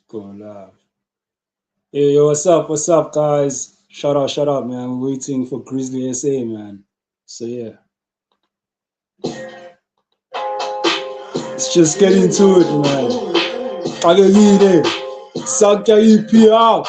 Go live. Hey, yo, what's up, guys? Shout out, man. We're waiting for Grizzly SA, man. So yeah, let's just get into it, man. I can read it. Suck your EP out.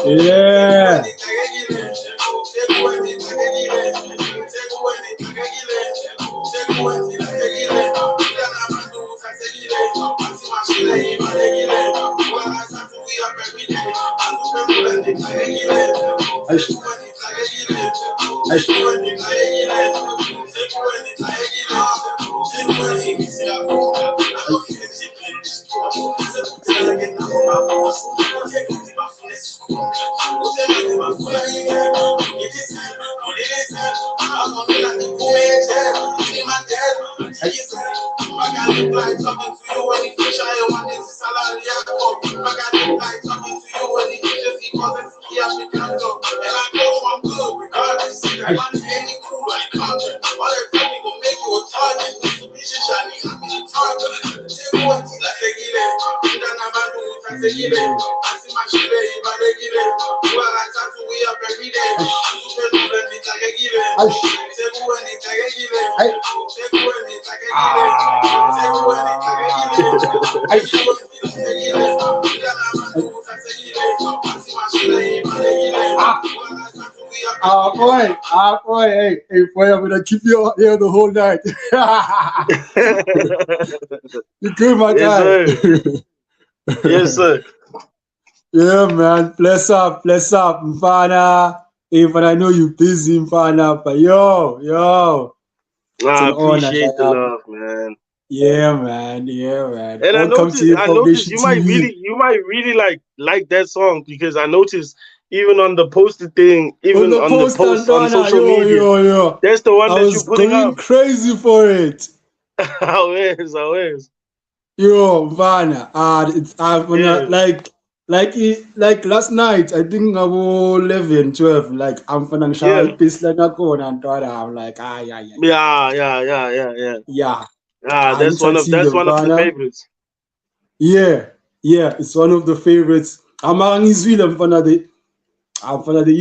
Yeah. Boy, hey, boy, I'm gonna keep you out here the whole night. You good, my guy? Yes, sir. Yeah, man. Bless up, Mfana. Even I know you're busy, Mfana, but yo, it's I an honor. appreciate the love, man. Yeah, man. And Welcome to Hip I Hop noticed Nation TV. you might really like that song because I noticed even on the posted thing, On even the on the post, posts on Andana, social media, yo. that's the one I that you're was putting going up. crazy for it. How is? Yo, Mfana. It's I'm gonna Yeah. like last night. I think about 11, 12. Like I'm gonna show Yeah. it piece like a cone and I'm like yeah. That's It's a that's team, one of the Mfana. favorites. Yeah, it's one of the favorites. Amangizwile mfana the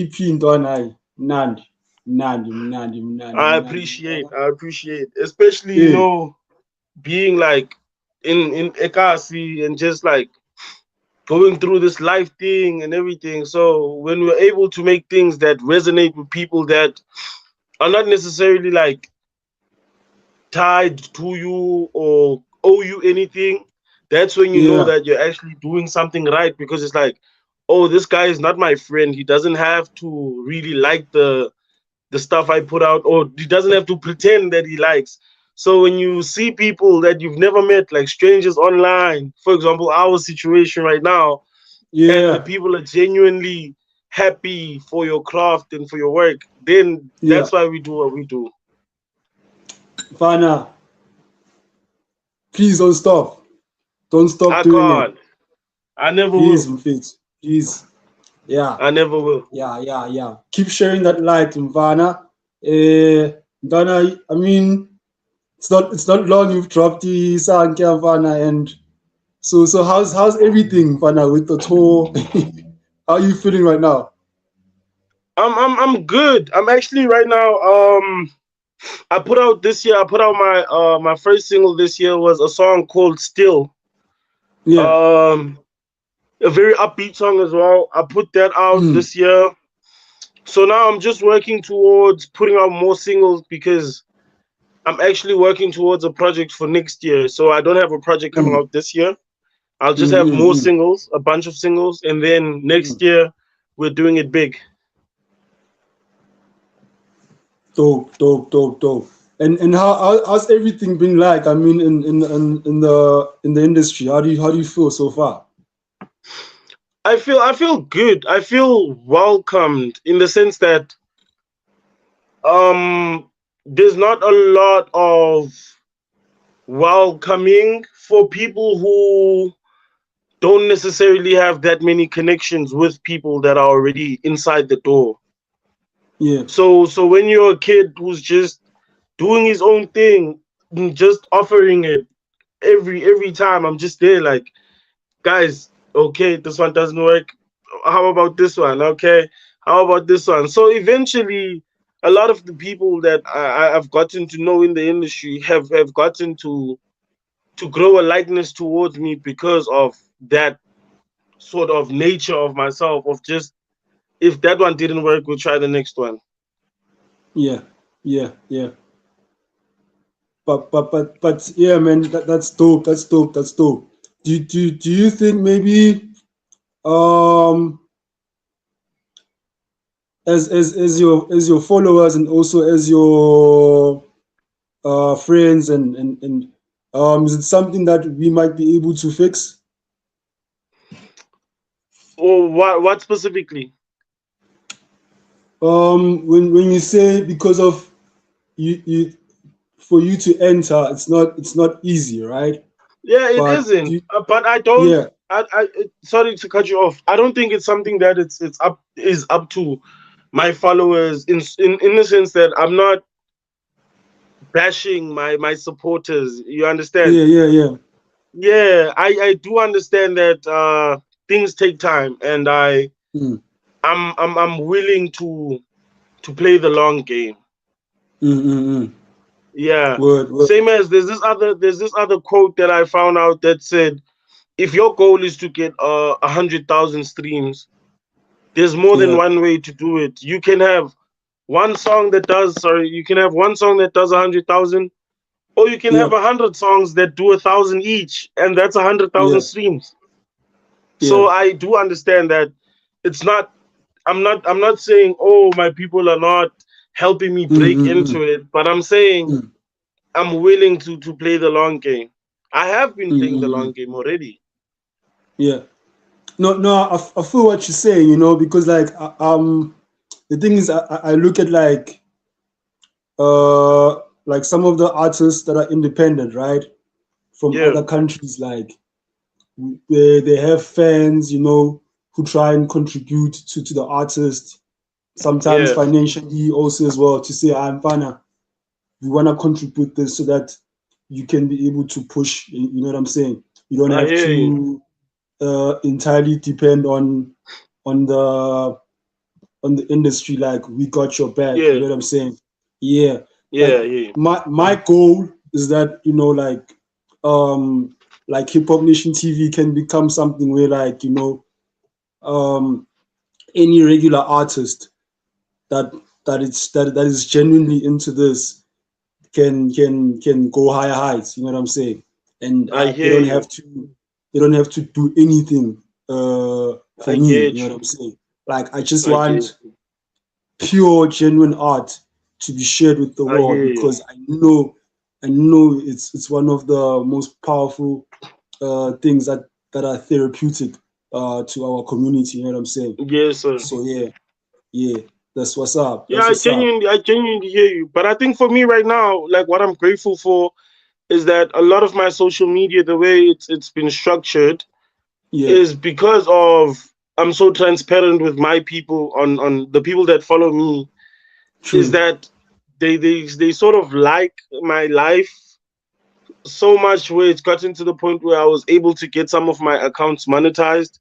EP ntwana mnandi. I appreciate, especially Yeah, being like in Ekasi and just like going through this life thing and everything. So when we're able to make things that resonate with people that are not necessarily like tied to you or owe you anything, that's when you know yeah, that you're actually doing something right because it's like, oh, this guy is not my friend. He doesn't have to really like the stuff I put out, or he doesn't have to pretend that he likes. So when you see people that you've never met, like strangers online, for example, our situation right now, and the yeah, people are genuinely happy for your craft and for your work, then yeah. that's why we do what we do. Mfana, please don't stop. Don't stop I doing it. can't. I never Please, will. Mfit. Please. Yeah, I never will. yeah. Keep sharing that light, Mfana. Mfana, I mean, it's not long you've dropped the Sanke Mfana, and so how's everything, Mfana, with the tour? How are you feeling right now? I'm good. I'm actually right now. I put out this year. I put out my first single this year was a song called Still. Yeah. Um, a very upbeat song as well. I put that out Mm. this year. So now I'm just working towards putting out more singles because I'm actually working towards a project for next year. So I don't have a project coming Mm. out this year. I'll just Mm, have mm, more mm, singles, a bunch of singles, and then mm. next year we're doing it big. Dope. And how's everything been like? I mean, in the industry, how do you feel so far? I feel good. I feel welcomed in the sense that um there's not a lot of welcoming for people who don't necessarily have that many connections with people that are already inside the door. Yeah. So when you're a kid who's just doing his own thing, just offering it every time, I'm just there like, guys, okay, this one doesn't work. How about this one? Okay, how about this one? So eventually, a lot of the people that I've gotten to know in the industry have gotten to grow a likeness towards me because of that sort of nature of myself of just, if that one didn't work, we'll try the next one. Yeah. Yeah. Yeah. But yeah, man, that's dope. That's dope. That's dope. Do you think maybe um as your followers and also as your friends and is it something that we might be able to fix? Or what specifically? When you say because of you for you to enter, it's not easy, right? Yeah, it But isn't. But I don't. yeah, Sorry to cut you off. I don't think it's something that it's up to my followers in the sense that I'm not bashing my supporters. You understand? yeah. Yeah, I do understand that things take time, and Mm, I'm willing to play the long game. mm. Yeah. Word. Same as there's this other quote that I found out that said, if your goal is to get 100,000 streams, there's more than Yeah, one way to do it. You can have you can have one song that does 100,000, or you can have yeah, 100 songs that do 1,000 each, and that's 100,000 yeah, streams. yeah. So I do understand that it's not. I'm not saying, oh, my people are not helping me break Mm. into it, but I'm saying Mm, I'm willing to play the long game. I have been playing the long mm. game already. Yeah. No, I feel what you're saying, because like the thing is I look at like some of the artists that are independent, right? From Yeah, other countries, like they have fans, who try and contribute to the artist, sometimes yeah, financially also as well, to say, I'm fine, we want to contribute this so that you can be able to push, you know what I'm saying? You don't I have hear you. to entirely depend on the on the industry, like we got your back, you Yeah, know what I'm saying? Yeah. yeah, Like yeah. my goal is that, um like Hip Hop Nation TV can become something where, like, um any regular artist that that is genuinely into this can go higher heights, you know what I'm saying? And I they hear don't you. have to do anything for I me, you know get what you. I'm saying? Like I just I get want you. pure, genuine art to be shared with the I world, hear you. because I know it's one of the most powerful things that are therapeutic to our community. You know what I'm saying? Yes, sir. So yeah, that's what's up. Yeah, That's what's up. I genuinely hear you. But I think for me right now, like what I'm grateful for is that a lot of my social media, the way it's been structured, Yeah, is because of I'm so transparent with my people on the people that follow me. Is true. that they sort of like my life so much where it's gotten to the point where I was able to get some of my accounts monetized.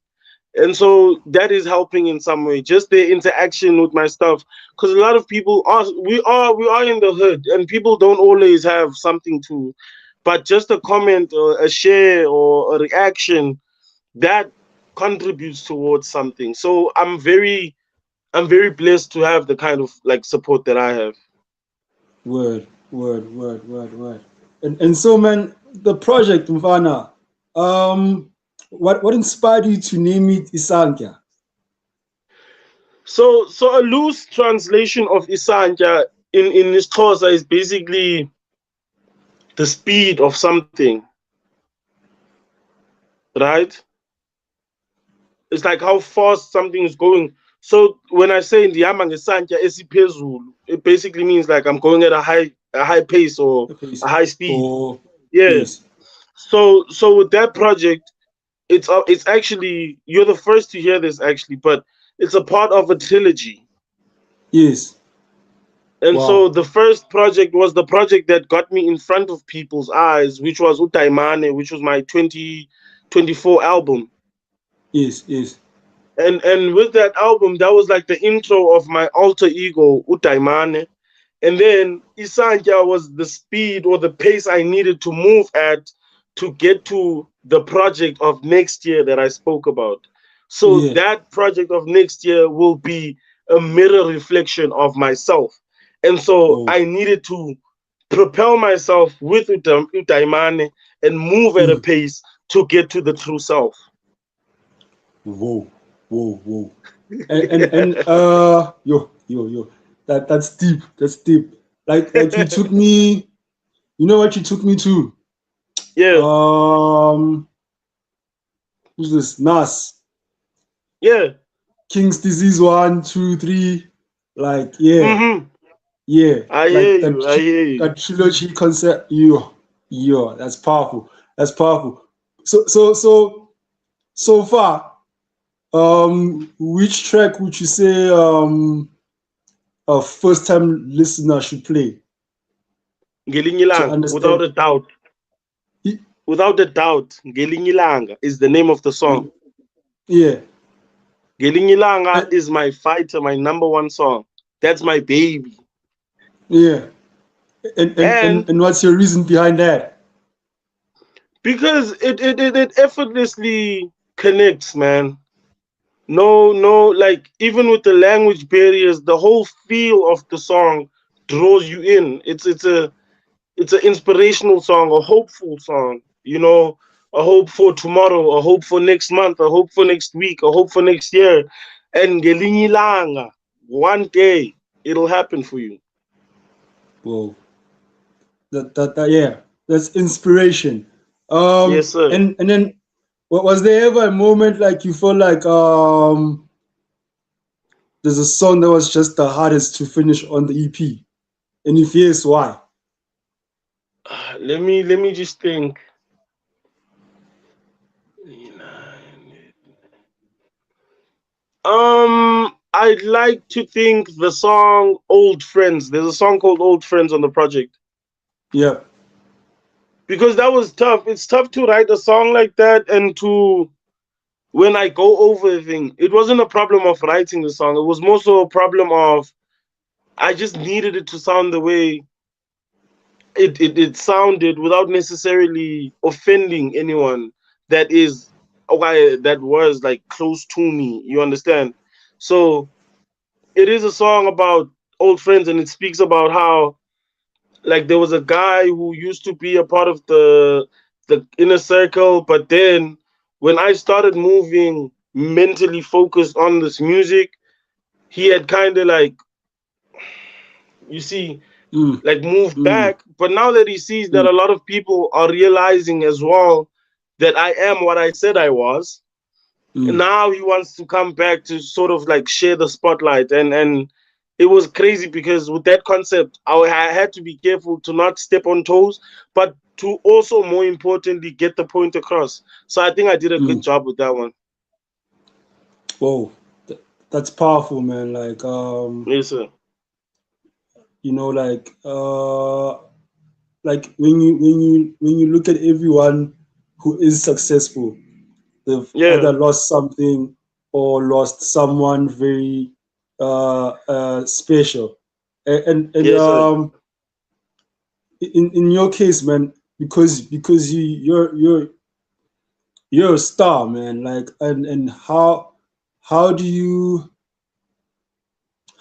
And so that is helping in some way, just the interaction with my stuff. Because a lot of people are we are in the hood, and people don't always have something to, but just a comment or a share or a reaction that contributes towards something. So I'm very blessed to have the kind of like support that I have. Word. And so, man, the project Mvana, what inspired you to name it Isankia? So a loose translation of Isanja in Xhosa is basically the speed of something, right? It's like how fast something is going. So when I say ndihamba ngesantya esiphezulu, it basically means like I'm going at a high pace or Okay, a high speed. oh, Yeah. Yes. So with that project, it's actually, you're the first to hear this actually, but it's a part of a trilogy. Yes. And so Wow. the first project was the project that got me in front of people's eyes, which was Utaimane, which was my 2024 album. Yes. Yes. And with that album, that was like the intro of my alter ego, Utaimane. And then Isanya was the speed or the pace I needed to move at to get to the project of next year that I spoke about. So Yeah. that project of next year will be a mirror reflection of myself. And so Whoa. I needed to propel myself with Utaimane and move at a Mm. pace to get to the true self. Whoa. Whoa. Whoa. And yo. That's deep. That's deep. Like you took me. You know what you took me to? Yeah, Um. Who's this? Nas. yeah. King's Disease 1, 2, 3. Like yeah. Hmm. Yeah, I hear like that you. I hear you. that trilogy concept. Yo, that's powerful. That's powerful. So far, which track would you say a first time listener should play Ngelinye to Ilanga, without understand? a doubt. Without a doubt, Ngelinye Ilanga is the name of the song. Yeah, Ngelinye Ilanga and, is my fighter, my number one song. That's my baby. yeah, And and what's your reason behind that? because it effortlessly connects, man. No, like even with the language barriers, the whole feel of the song draws you in. It's an inspirational song, a hopeful song, a hope for tomorrow, a hope for next month, a hope for next week, a hope for next year. And ngelinye ilanga, one day it'll happen for you. Whoa, that yeah, that's inspiration. Yes, sir. And then was there ever a moment like you felt like there's a song that was just the hardest to finish on the EP? And if yes, why? Let me just think. I'd like to think the song Old Friends. There's a song called Old Friends on the project. Yeah. Because that was tough. It's tough to write a song like that and to when I go over the thing, it wasn't a problem of writing the song. It was more so a problem of I just needed it to sound the way it sounded without necessarily offending anyone that is okay, that was like close to me. You understand? So it is a song about old friends, and it speaks about how like there was a guy who used to be a part of the inner circle, but then when I started moving mentally focused on this music, he had kind of like, you see, Mm, like moved mm, back. But now that he sees that mm, a lot of people are realizing as well that I am what I said I was, mm. now he wants to come back to sort of like share the spotlight. And it was crazy because with that concept, I had to be careful to not step on toes, but to also more importantly get the point across. So I think I did a good Mm. job with that one. Whoa, that's powerful, man. Yes, sir. Like like when you look at everyone who is successful, they've Yeah. either lost something or lost someone very special. And Yes, sir. in your case, man, because you're a star, man. Like and how do you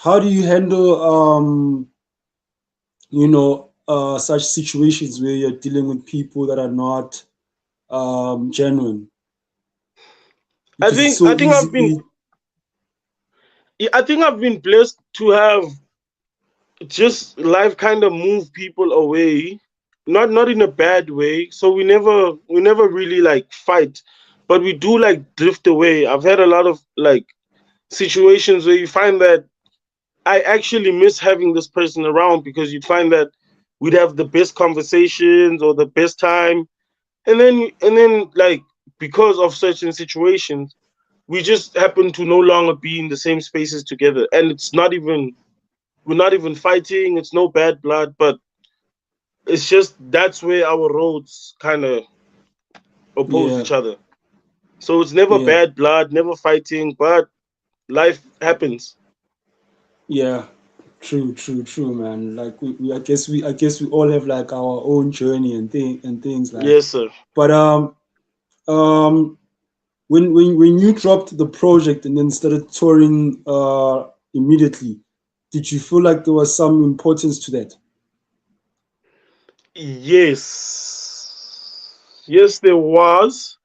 how do you handle such situations where you're dealing with people that are not genuine? I Because it's think so I think I've been easy. I think I've been blessed to have just life kind of move people away, not in a bad way. So we never really like fight, but we do like drift away. I've had a lot of like situations where you find that I actually miss having this person around because you'd find that we'd have the best conversations or the best time, and then like because of certain situations, we just happen to no longer be in the same spaces together, and we're not even fighting. It's no bad blood, but it's just that's where our roads kind of oppose Yeah, each other. So it's never yeah, bad blood, never fighting, but life happens. yeah. True, true, true, man. Like I guess we all have like our own journey and things like. Yes, sir. But um, when you dropped the project and then started touring immediately, did you feel like there was some importance to that? Yes. Yes, there was.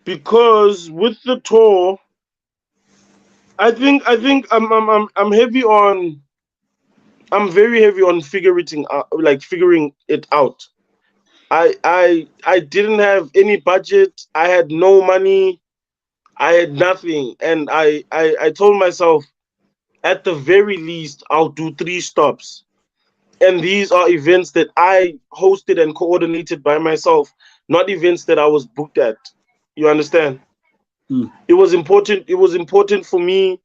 Because with the tour, I think I'm heavy on I'm very heavy on figuring it out. I didn't have any budget. I had no money. I had nothing, and I told myself at the very least I'll do 3 stops, and these are events that I hosted and coordinated by myself, not events that I was booked at. You understand? Mm, It was important for me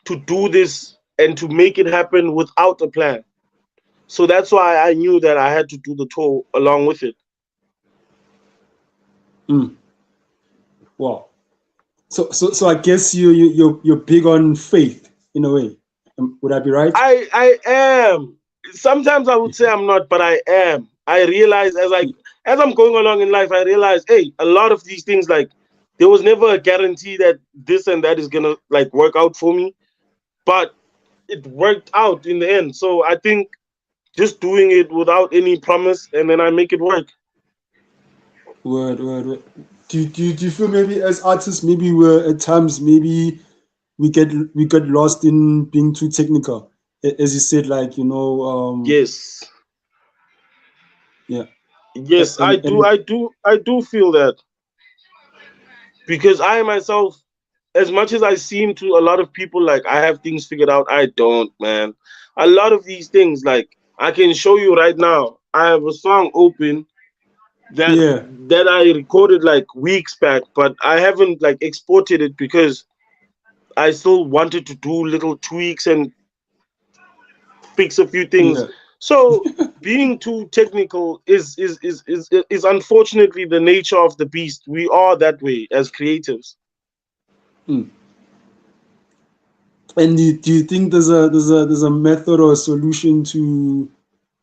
to do this and to make it happen without a plan. So that's why I knew that I had to do the tour along with it. mm. Wow. So I guess you're big on faith in a way. Would I be right? I am. Sometimes I would say I'm not, but I am. I realize as I'm going along in life, I realize, hey, a lot of these things, like, there was never a guarantee that this and that is gonna like work out for me, but it worked out in the end. So I think just doing it without any promise, and then I make it work. Word. Do you feel maybe as artists maybe we're at times maybe we get lost in being too technical, as you said, like Yes, yeah, yes, and I do feel that, because I myself, as much as I seem to a lot of people like I have things figured out, I don't, man. A lot of these things, like, I can show you right now. I have a song open that yeah, that I recorded like weeks back, but I haven't like exported it because I still wanted to do little tweaks and fix a few things. yeah. So being too technical is unfortunately the nature of the beast. We are that way as creatives. Mm. And do you think there's a method or a solution to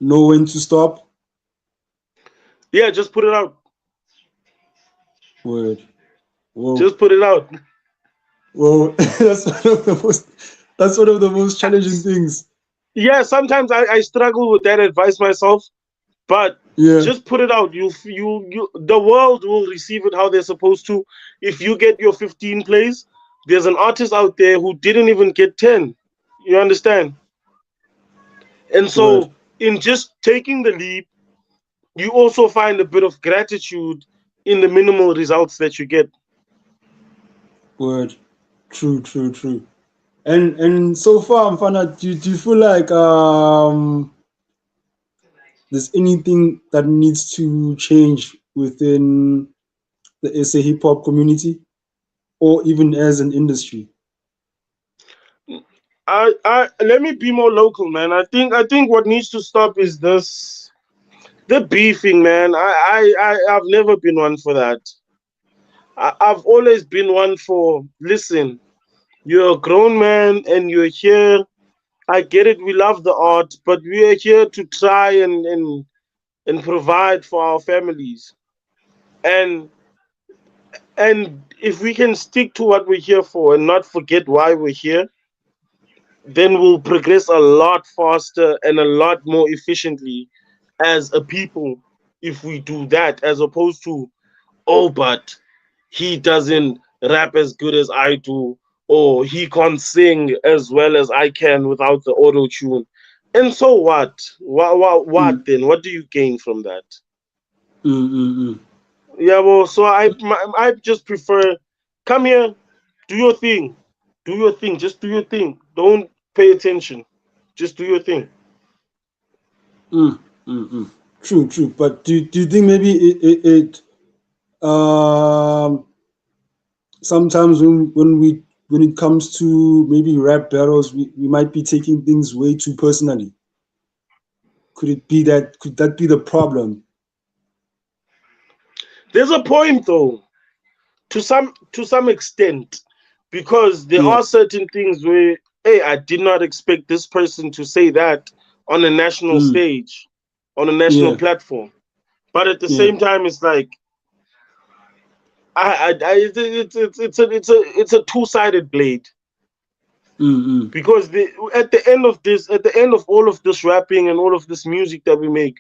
know when to stop? Yeah, just put it out. Word. Whoa. Just put it out. Whoa. That's one of the most challenging things. Yeah, sometimes I struggle with that advice myself, but Yeah. just put it out. The world will receive it how they're supposed to. If you get your 15 plays, there's an artist out there who didn't even get 10. You understand? And Word. so, in just taking the leap, you also find a bit of gratitude in the minimal results that you get. Word. True. And so far, Mfana, do you feel like there's anything that needs to change within the SA hip hop community or even as an industry? I let me be more local, man. I think what needs to stop is this the beefing, man. I've never been one for that. I've always been one for, listen, you're a grown man and you're here. I get it, we love the art, but we are here to try and provide for our families. And and if we can stick to what we're here for and not forget why we're here, then we'll progress a lot faster and a lot more efficiently as a people if we do that, as opposed to, oh, but he doesn't rap as good as I do, or he can't sing as well as I can without the auto tune. And so what? What Mm, then? What do you gain from that? mm. Yeah, well, so I just prefer, come here, do your thing, just do your thing. Don't pay attention, just do your thing. Mm. Mm-mm. True, true. But do you think maybe um sometimes when it comes to maybe rap battles, we might be taking things way too personally. Could it be that could that be the problem? There's a point though, to some extent, because there Yeah. are certain things where, hey, I did not expect this person to say that on a national Mm, stage, on a national yeah. platform. But at the Yeah. same time, it's like it's a two-sided blade, Mm-mm. because at the end of all of this rapping and all of this music that we make,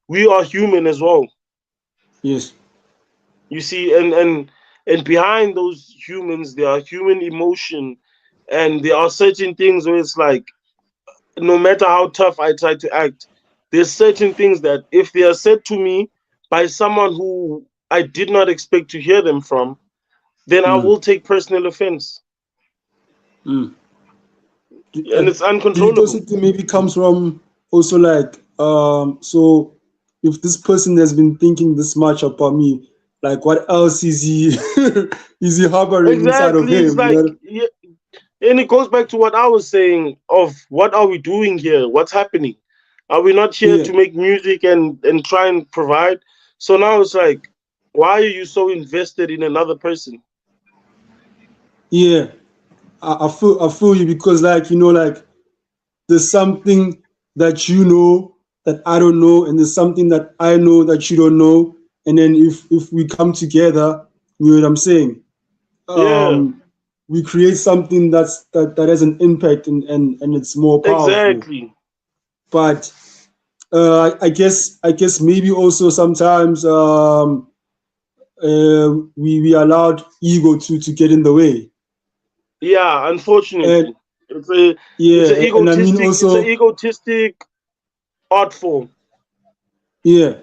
we are human as well. Yes. You see, and behind those humans, there are human emotion, and there are certain things where it's like, no matter how tough I try to act, there's certain things that if they are said to me by someone who I did not expect to hear them from, then I Mm, will take personal offense, mm. and it's Do you also uncontrollable. think maybe comes from also like so if this person has been thinking this much about me, like what else is he is he harboring inside of Exactly, it's him? You like, know? yeah, and it goes back to what I was saying of what are we doing here? What's happening? Are we not here Yeah, to make music and try and provide? So now it's like, why are you so invested in another person? yeah. I feel you because like like there's something that you know that I don't know, and there's something that I know that you don't know. And then if we come together, you know what I'm saying? Yeah, Um, we create something that has an impact and it's more powerful. exactly. But I guess maybe also sometimes we allowed ego to get in the way. Yeah, And unfortunately, yeah, and I mean it's an also egotistic art form. yeah.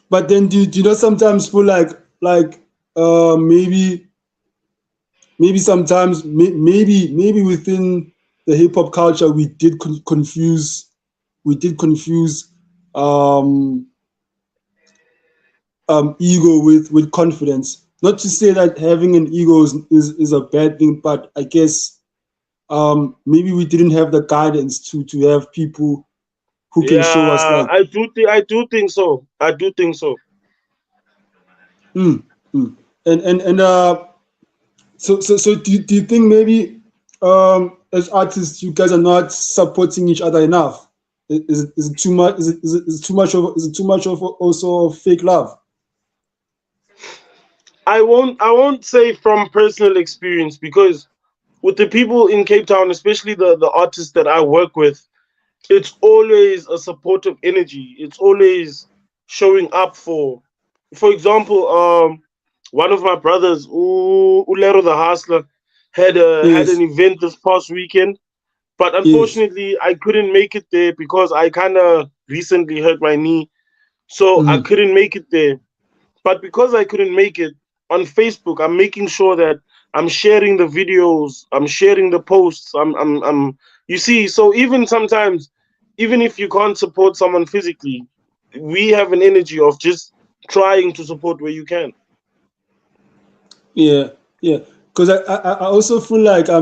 But then do you not sometimes feel like maybe sometimes maybe within the hip hop culture we did confuse um, ego with confidence. Not to say that having an ego is a bad thing, but I guess maybe we didn't have the guidance to have people who can show us Yeah, like I do think so. I do think so. mm, mm. And so do you think maybe as artists you guys are not supporting each other enough? Is it too much? Is it too much of also fake love? I won't say from personal experience, because with the people in Cape Town, especially the artists that I work with, it's always a supportive energy. It's always showing up for example, one of my brothers, Ulero the Hustler, had Yes, an event this past weekend, but yes. unfortunately I couldn't make it there because I kind of recently hurt my knee, so I Mm, couldn't make it there. But because I couldn't make it, on Facebook, I'm making sure that I'm sharing the videos, I'm sharing the posts, you see, so even sometimes, even if you can't support someone physically, we have an energy of just trying to support where you can. yeah, yeah. Because I also feel like I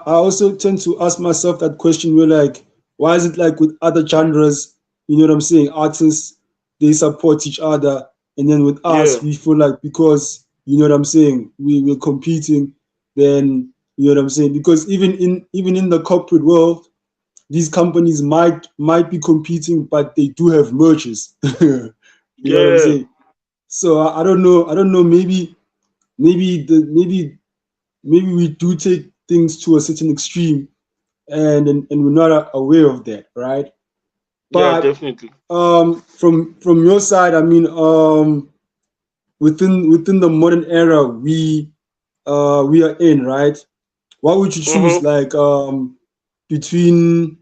also tend to ask myself that question where like why is it like with other genres, you know what I'm saying, artists they support each other, and then with Yeah, us we feel like because you know what I'm saying we're competing, then you know what I'm saying, because even in the corporate world these companies might be competing but they do have mergers. You know what I'm yeah, saying? So I don't know, maybe the maybe we do take things to a certain extreme and we're not aware of that, right? yeah, But definitely. from your side, I mean, within the modern era we are in, right? What would you choose, hmm like between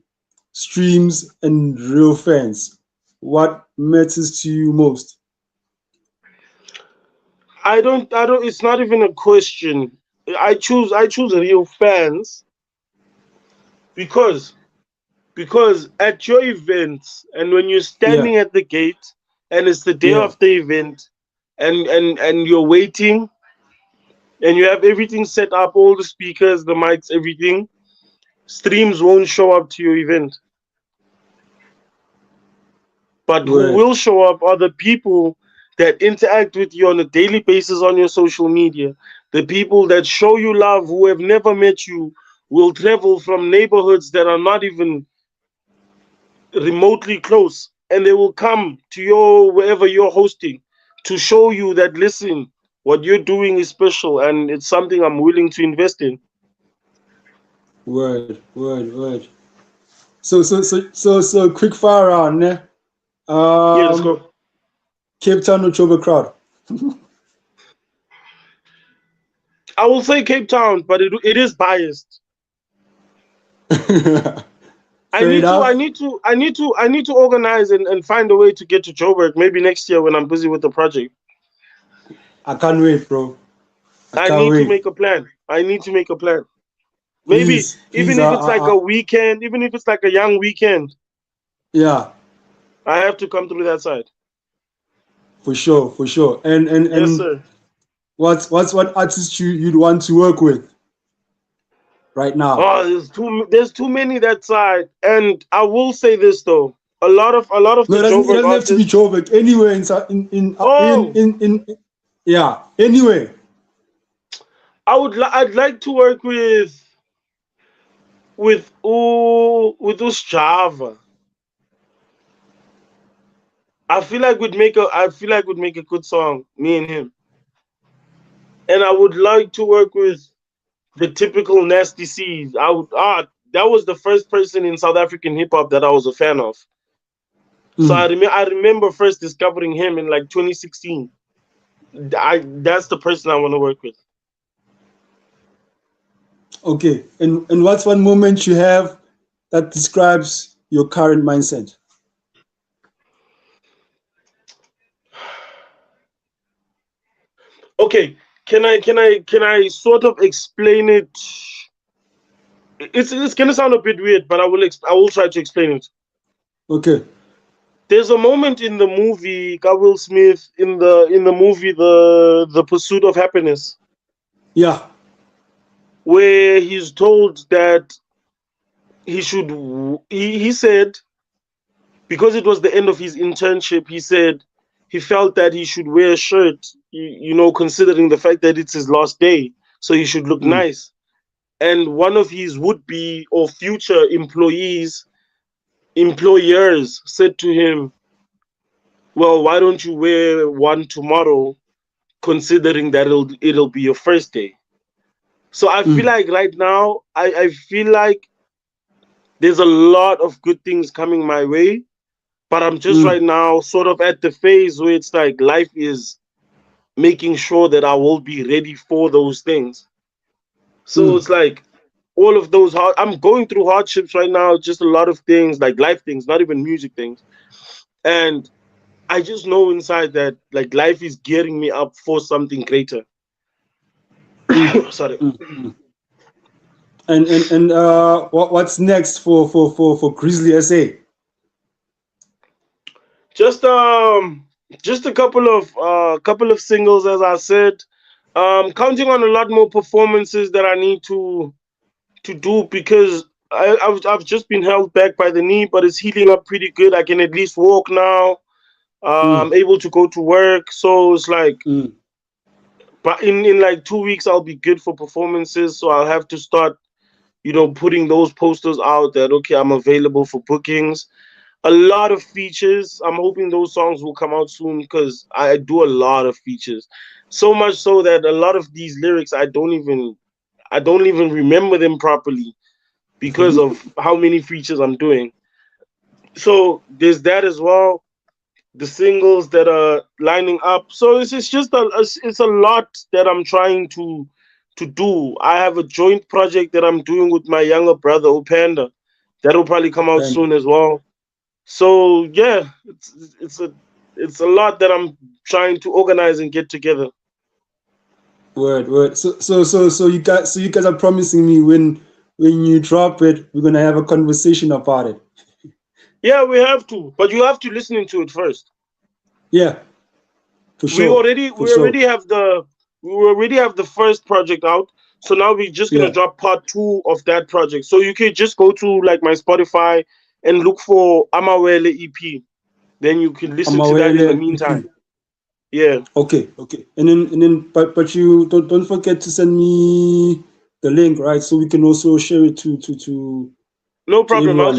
streams and real fans? What matters to you most? I don't, it's not even a question. I choose real fans, because because at your events and when you're Yeah, standing at the gate and it's the day yeah, of the event and you're waiting and you have everything set up, all the speakers, the mics, everything, streams won't show up to your event. But who word. will show up are the people that interact with you on a daily basis on your social media. The people that show you love who have never met you will travel from neighborhoods that are not even remotely close and they will come to your wherever you're hosting to show you that listen, what you're doing is special and it's something I'm willing to invest in. Word, word, word. So quick fire round, ne? Yeah, let's go. Cape Town or Joburg crowd? I will say Cape Town, but it is biased. Fair enough. I need to organize and find a way to get to Joburg maybe next year when I'm busy with the project. I can't wait, bro. I I can't need to wait. make a plan. I need to make a plan. Maybe Please, please, even if it's like a weekend, even if it's like a young weekend, yeah, I have to come through that side. for sure, for sure. Yes, And sir. what artist you'd want to work with right now? Oh, there's too many that side. And I will say this though. A lot of No, the it Joburg doesn't have to be artists. Joburg. Anywhere Oh, yeah, anywhere. I'd like to work with Us Java. I feel like we'd make a good song, me and him. And I would like to work with the typical Nasty C's. That was the first person in South African hip hop that I was a fan of. So Mm. I remember first discovering him in like 2016. That's the person I want to work with. Okay, and what's one moment you have that describes your current mindset? Okay, can I sort of explain it? It's gonna sound a bit weird, but I will try to explain it. Okay. There's a moment in the movie, Will Smith in the movie the Pursuit of Happiness, Yeah. where he's told that he should. He said because it was the end of his internship, he said he felt that he should wear a shirt, considering the fact that it's his last day, so he should look Mm. nice. And one of his would-be or future employers said to him, well, why don't you wear one tomorrow, considering that it'll be your first day? So I feel Mm. like right now, I feel like there's a lot of good things coming my way, but I'm just Mm. right now sort of at the phase where it's like life is making sure that I will be ready for those things. So Mm. it's like all of those I'm going through hardships right now, just a lot of things like life things, not even music things. And I just know inside that like life is gearing me up for something greater. Mm. Sorry. Mm. Mm. And what's next for Grizzly SA? Just just a couple of singles, as I said. Counting on a lot more performances that I need to do because I've just been held back by the knee, but it's healing up pretty good. I can at least walk now. Mm. I'm able to go to work, so it's like, Mm. but in like 2 weeks I'll be good for performances. So I'll have to start, putting those posters out that okay, I'm available for bookings. A lot of features. I'm hoping those songs will come out soon because I do a lot of features. So much so that a lot of these lyrics I don't even remember them properly because of how many features I'm doing. So there's that as well. The singles that are lining up. So it's just it's a lot that I'm trying to do. I have a joint project that I'm doing with my younger brother Opanda. That'll probably come out And soon as well. So yeah, it's a lot that I'm trying to organize and get together. word. So you guys are promising me when you drop it, we're gonna have a conversation about it. Yeah, we have to, but you have to listen into it first. Yeah, for We sure, already for we sure. already have the we already have the first project out. So now we're just gonna Yeah, drop part two of that project. So you can just go to like my Spotify and look for Amawele EP. Then you can I'm listen to that in the aware meantime. EP. Yeah, Okay, okay. And then, but you don't forget to send me the link, right? So we can also share it no to problem. everyone.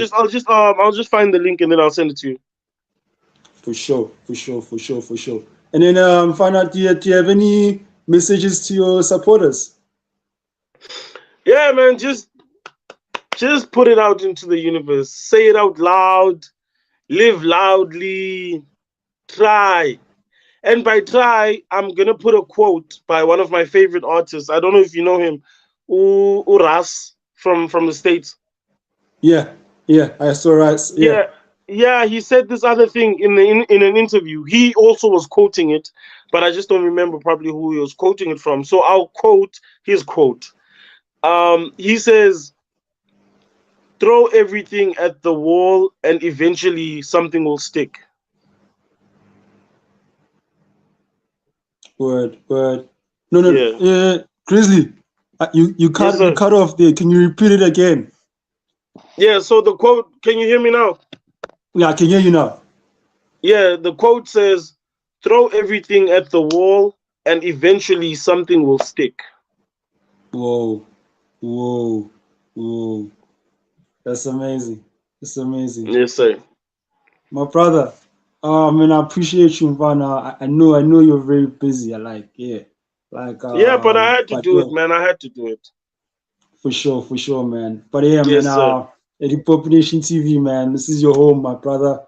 I'll just find the link and then I'll send it to you. For sure, for sure, for sure, for sure. And then find out, do you have any messages to your supporters? Yeah, man, just put it out into the universe. Say it out loud. Live loudly. Try. And by try, I'm gonna put a quote by one of my favorite artists. I don't know if you know him, Uras from the States. Yeah, yeah, I saw right. Yeah, Yeah, yeah. He said this other thing in an interview. He also was quoting it, but I just don't remember probably who he was quoting it from. So I'll quote his quote. He says, "Throw everything at the wall, and eventually something will stick." word, word. No, no, Yeah. Grizzly, Yes, you sir. cut off there. Can you repeat it again? Yeah. So the quote. Can you hear me now? Yeah, I can hear you now. Yeah, the quote says, "Throw everything at the wall, and eventually something will stick." Whoa, whoa, whoa. That's amazing. That's amazing. Yes, sir. My brother, man, I appreciate you, man. I know you're very busy. I like, yeah, like, Yeah, but I had to but do it, yeah, man. I had to do it. for sure, man. But yeah, man, Yes, sir. Eddie Pop Nation TV, man, this is your home, my brother.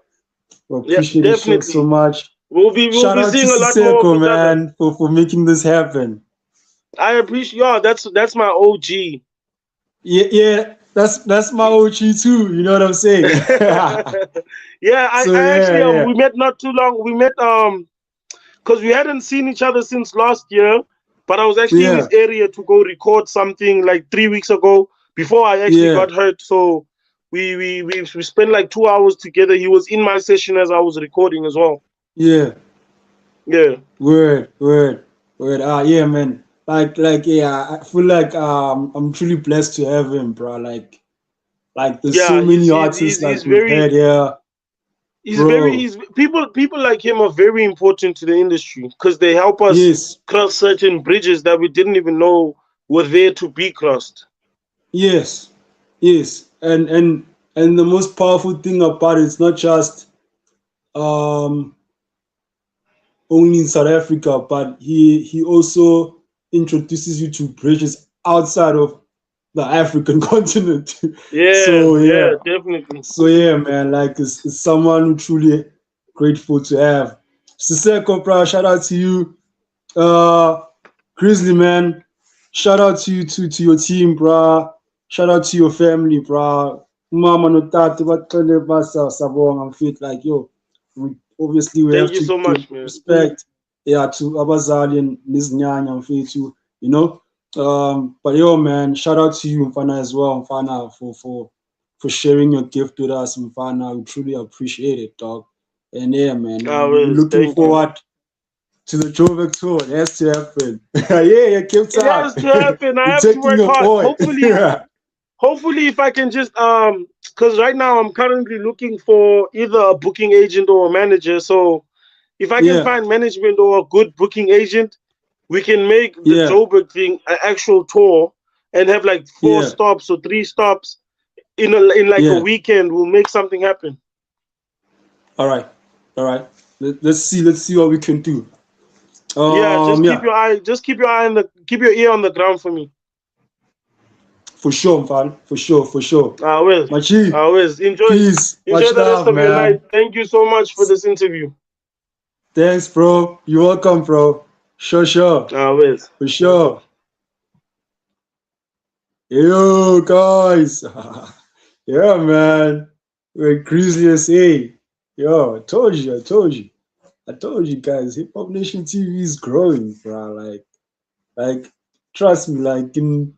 We Yeah, appreciate it so definitely. much. We'll Shout be out to seeing a lot more of Siseko, each other. man, for making this happen. I appreciate y'all. That's my OG. Yeah, yeah, that's my OG too. You know what I'm saying? Yeah, So I yeah, actually yeah, we met not too long. We met because we hadn't seen each other since last year. But I was actually in his yeah, area to go record something like 3 weeks ago before I actually yeah, got hurt. So we spent like 2 hours together. He was in my session as I was recording as well. yeah. Yeah, Word, word, word. Yeah, man. Yeah, I feel like I'm truly blessed to have him, bro. Like there's so yeah. many artists like He's we've very had here, bro. he's people like him are very important to the industry because they help us Yes, cross certain bridges that we didn't even know were there to be crossed. yes, yes. And the most powerful thing about it is not just um only in South Africa, but he also introduces you to bridges outside of the African continent. Yeah, So yeah, yeah, definitely. so yeah, man, like it's someone who truly grateful to have. Siseko, bro, shout out to you. Uh, Grizzly, man, shout out to you to your team, bro. Shout out to your family, bro. Mama no tate bathole basa sabonga mfit like yo. Obviously we Thank have you to so give much, man. respect, yeah, to abazali and nizinyanya mfethu, you know. But yo, man, shout out to you, Mfana, as well, Mfana, for sharing your gift with us, Mfana. We truly appreciate it, dog. And yeah, man, we're Always, looking thank you. forward to the Joburg tour. It has to happen. Yeah, yeah, Cape It Town. has to happen. I You're have to taking work your hard. boy. Hopefully if I can just because right now I'm currently looking for either a booking agent or a manager. So if I can Yeah, find management or a good booking agent, we can make the yeah, Joburg thing an actual tour and have like four yeah, stops or three stops in like a yeah. weekend. We'll make something happen. All right, all right. Let's see what we can do. Yeah, Yeah, keep your ear on the ground for me. for sure, man. For sure, for sure. I will. Machi, I will. peace. Enjoy Much the rest love, of your man. night. Thank you so much for this interview. Thanks, bro. You're welcome, bro. Sure, sure. I will. For sure. Yo, guys. Yeah, man. We're Grizzly SA. Yo, I told you guys, Hip Hop Nation TV is growing, bro. Like, trust me, like in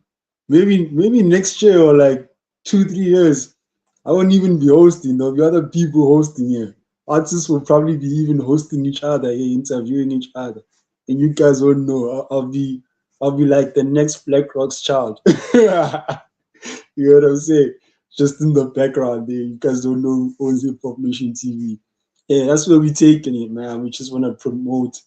maybe next year or like 2, 3 years, I won't even be hosting. There'll be other people hosting here. Artists will probably be even hosting each other here, interviewing each other, and you guys won't know. I'll be like the next Black Rock's child. You know what I'm saying? Just in the background there, you guys don't know who owns Hip Hop Nation TV. Yeah, that's where we're taking it, man. We just want to promote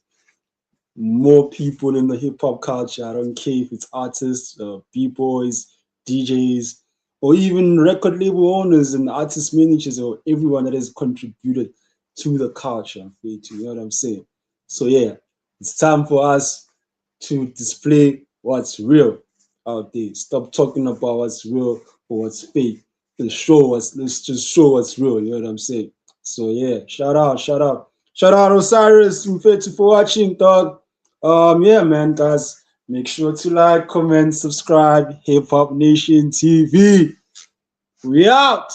more people in the hip hop culture. I don't care if it's artists, b-boys, DJs, or even record label owners and artist managers, or everyone that has contributed to the culture. You know what I'm saying? So yeah, it's time for us to display what's real out there. Stop talking about what's real or what's fake. Let's just show what's real. You know what I'm saying? So yeah, shout out Osiris Mfetu for watching, dog. Yeah, man, guys, make sure to like, comment, subscribe. Hip Hop Nation TV. We out.